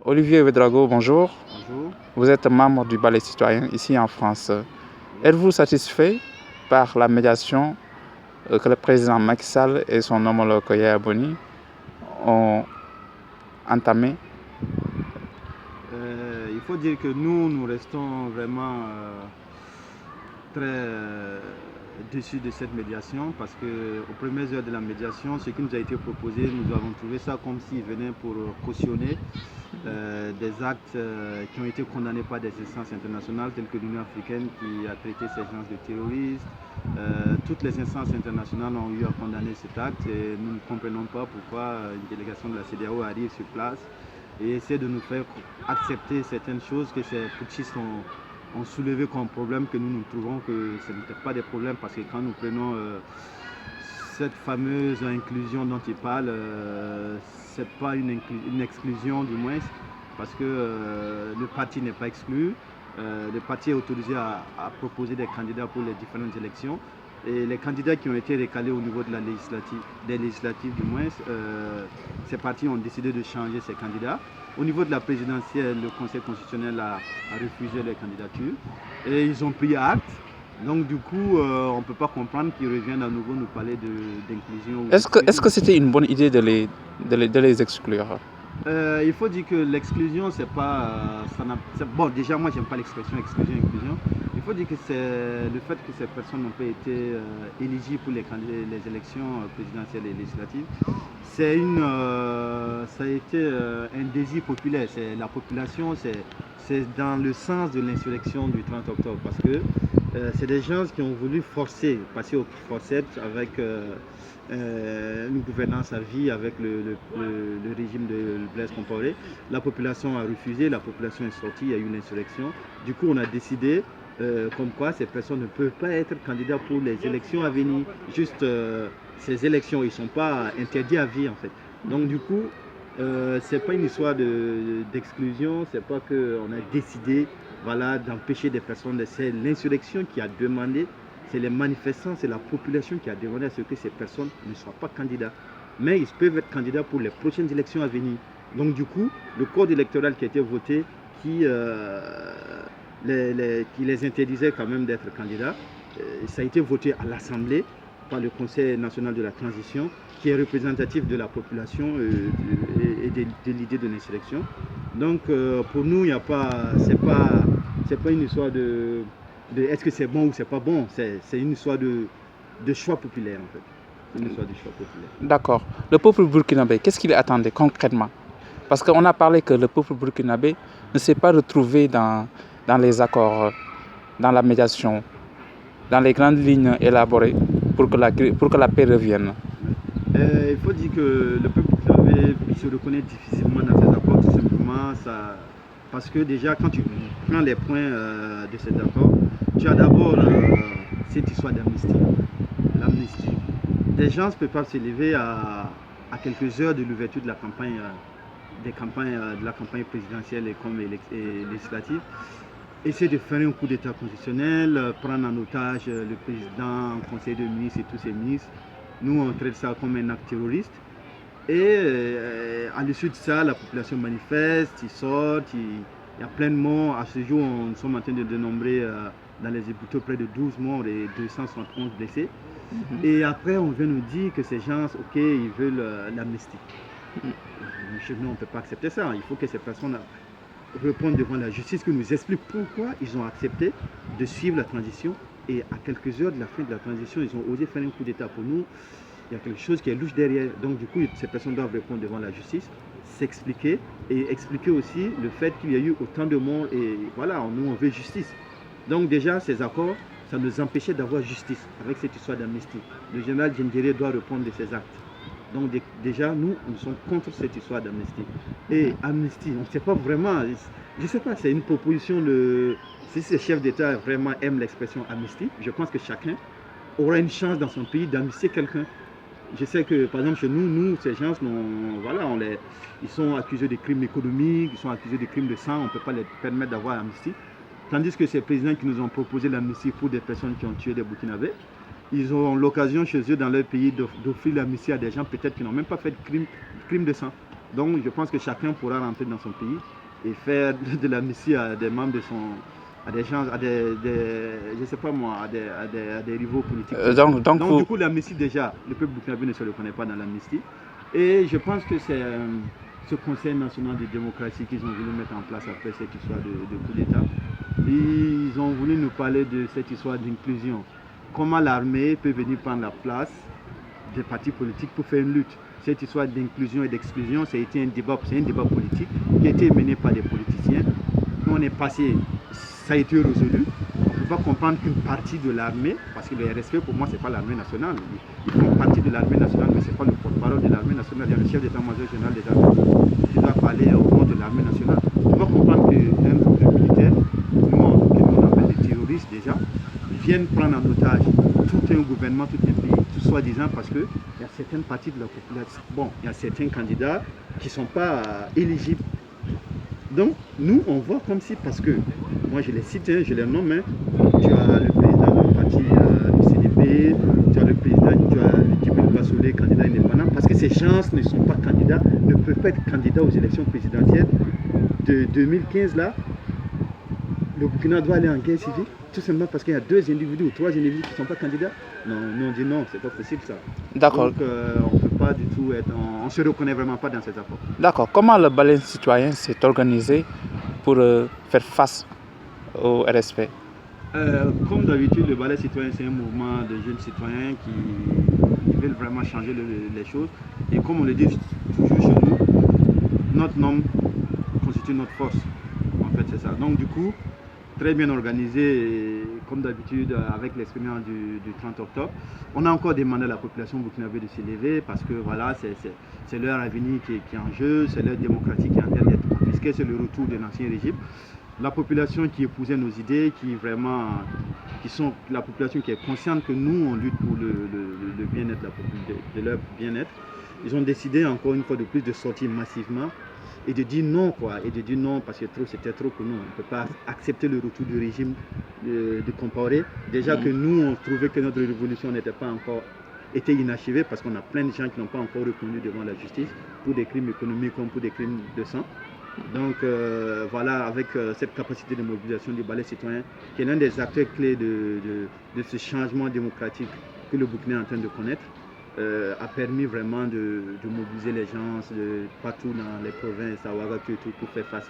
Olivier Ouédraogo, bonjour. Bonjour. Vous êtes membre du Balai citoyen ici en France. Êtes-vous satisfait par la médiation que le président Macky Sall et son homologue Yaya Boni ont entamée? Il faut dire que nous restons vraiment très déçus de cette médiation parce qu'aux premières heures de la médiation, ce qui nous a été proposé, nous avons trouvé ça comme s'il venait pour cautionner des actes qui ont été condamnés par des instances internationales telles que l'Union africaine qui a traité ces gens de terroristes. Toutes les instances internationales ont eu à condamner cet acte et nous ne comprenons pas pourquoi une délégation de la CEDEAO arrive sur place et essaie de nous faire accepter certaines choses que ces putschistes ont soulevé comme problème, que nous trouvons que ce n'était pas des problèmes parce que quand nous prenons cette fameuse inclusion dont il parle, ce n'est pas une exclusion du moins parce que le parti n'est pas exclu. Le parti est autorisé à proposer des candidats pour les différentes élections. Et les candidats qui ont été recalés au niveau de la des législatives du moins, ces partis ont décidé de changer ces candidats. Au niveau de la présidentielle, le Conseil constitutionnel a refusé les candidatures et ils ont pris acte. Donc du coup, on ne peut pas comprendre qu'ils reviennent à nouveau nous parler d'inclusion. Est-ce que c'était une bonne idée de les exclure? Il faut dire que l'exclusion, c'est pas... bon, déjà, moi, j'aime pas l'expression exclusion-inclusion. Il faut dire que c'est le fait que ces personnes n'ont pas été éligibles pour les élections présidentielles et législatives. Ça a été un désir populaire. La population, c'est dans le sens de l'insurrection du 30 octobre. Parce que c'est des gens qui ont voulu passer au forceps avec une gouvernance à vie avec le régime de Blaise Compaoré. La population a refusé, la population est sortie, il y a eu l'insurrection. Du coup, on a décidé comme quoi ces personnes ne peuvent pas être candidats pour les élections à venir. Juste ces élections, ils ne sont pas interdits à vie en fait. Donc du coup, c'est pas une histoire d'exclusion, c'est pas qu'on a décidé d'empêcher des personnes. C'est l'insurrection qui a demandé, c'est les manifestants, c'est la population qui a demandé à ce que ces personnes ne soient pas candidats. Mais ils peuvent être candidats pour les prochaines élections à venir. Donc du coup, le code électoral qui a été voté, qui les interdisait quand même d'être candidats, ça a été voté à l'Assemblée par le Conseil national de la transition, qui est représentatif de la population et de l'idée de l'insurrection. Donc pour nous, c'est pas une histoire de est-ce que c'est bon ou c'est pas bon, c'est une histoire de choix populaire en fait. C'est une histoire de choix populaire. D'accord. Le peuple burkinabé, qu'est-ce qu'il attendait concrètement? Parce qu'on a parlé que le peuple burkinabé ne s'est pas retrouvé dans les accords, dans la médiation, dans les grandes lignes élaborées pour que la paix revienne. Il faut dire que le peuple burkinabé se reconnaît difficilement dans ces accords, tout simplement parce que déjà quand tu prends les points de cet accord, tu as d'abord cette histoire d'amnistie. L'amnistie. Des gens ne peuvent pas se lever à quelques heures de l'ouverture de la campagne, de la campagne présidentielle et législative, essayer de faire un coup d'État constitutionnel, prendre en otage le président, le conseil de ministres et tous ses ministres. Nous, on traite ça comme un acte terroriste. Et à l'issue de ça, la population manifeste, ils sortent, il y a plein de morts. À ce jour, nous sommes en train de dénombrer dans les hôpitaux près de 12 morts et 271 blessés. Et après, on vient nous dire que ces gens, ok, ils veulent l'amnistie. Chez nous, on ne peut pas accepter ça. Il faut que ces personnes répondent devant la justice, qui nous explique pourquoi ils ont accepté de suivre la transition. Et à quelques heures de la fin de la transition, ils ont osé faire un coup d'État pour nous. Il y a quelque chose qui est louche derrière. Donc du coup, ces personnes doivent répondre devant la justice, s'expliquer et expliquer aussi le fait qu'il y a eu autant de morts. Et voilà, nous, on veut justice. Donc déjà, ces accords, ça nous empêchait d'avoir justice avec cette histoire d'amnistie. Le général Djendjere doit répondre de ses actes. Donc déjà, nous sommes contre cette histoire d'amnistie. Et amnistie, on ne sait pas vraiment, je ne sais pas, c'est une proposition de... Si ces chefs d'État vraiment aiment l'expression amnistie, je pense que chacun aura une chance dans son pays d'amnistier quelqu'un. Je sais que, par exemple, chez nous, ces gens, ils sont accusés de crimes économiques, ils sont accusés de crimes de sang, on ne peut pas les permettre d'avoir l'amnistie. Tandis que ces présidents qui nous ont proposé l'amnistie pour des personnes qui ont tué des Burkinabés, ils auront l'occasion chez eux, dans leur pays, d'offrir l'amnistie à des gens peut-être qui n'ont même pas fait de crime de sang. Donc je pense que chacun pourra rentrer dans son pays et faire de l'amnistie à des membres de son, à des gens, je sais pas moi, à des rivaux politiques. Donc du coup l'amnistie déjà, le peuple burkinabé ne se reconnaît pas dans l'amnistie. Et je pense que c'est ce Conseil national de démocratie qu'ils ont voulu mettre en place après cette histoire de coup d'État. Ils ont voulu nous parler de cette histoire d'inclusion. Comment l'armée peut venir prendre la place des partis politiques pour faire une lutte. Cette histoire d'inclusion et d'exclusion, c'est un débat politique qui a été mené par des politiciens. On est passé, ça a été résolu. On ne peut pas comprendre qu'une partie de l'armée, parce que le RSP pour moi c'est pas l'armée nationale, ils font partie de l'armée nationale, mais c'est pas le porte-parole de l'armée nationale. Il y a le chef d'état-major général des armées qui doit parler au nom de l'armée nationale. On doit comprendre qu'un groupe de militaires, nous on appelle des terroristes déjà, viennent prendre en otage tout un gouvernement, tout un pays, tout soi-disant parce qu'il y a certaines parties de la population, bon, il y a certains candidats qui ne sont pas éligibles. Donc, nous, on voit comme si, parce que, moi je les cite, hein, je les nomme, hein, tu as le président du parti du CDP, tu as le président, tu as Djibril Bassolé, candidat indépendant, parce que ces gens ne sont pas candidats, ne peuvent pas être candidats aux élections présidentielles de 2015 là. Le Burkina doit aller en guerre civile, tout simplement parce qu'il y a 2 individus ou 3 individus qui ne sont pas candidats. Non, nous on dit non, c'est pas possible ça. D'accord. Donc on ne peut pas du tout être, on ne se reconnaît vraiment pas dans ces accords. D'accord. Comment le balai citoyen s'est organisé pour faire face au RSP? Comme d'habitude, le balai citoyen, c'est un mouvement de jeunes citoyens qui veulent vraiment changer les choses. Et comme on le dit toujours chez nous, notre nom constitue notre force. En fait, c'est ça. Donc du coup, très bien organisé, et, comme d'habitude, avec l'expérience du 30 octobre. On a encore demandé à la population burkinabé de s'élever parce que voilà, c'est leur avenir qui est en jeu, c'est leur démocratie qui est en train d'être confisquée, c'est le retour de l'ancien régime. La population qui épousait nos idées, la population qui est consciente que nous, on lutte pour le bien-être de leur bien-être. Ils ont décidé encore une fois de plus de sortir massivement et de dire non, quoi, et de dire non parce que c'était trop pour nous. On ne peut pas accepter le retour du régime de Compaoré. Déjà que nous, on trouvait que notre révolution n'était pas encore été inachevée parce qu'on a plein de gens qui n'ont pas encore reconnu devant la justice pour des crimes économiques comme pour des crimes de sang. Donc voilà, avec cette capacité de mobilisation du balai citoyen, qui est l'un des acteurs clés de ce changement démocratique que le Burkina est en train de connaître, a permis vraiment de mobiliser les gens partout dans les provinces, à Ouagadougou et tout, pour faire face à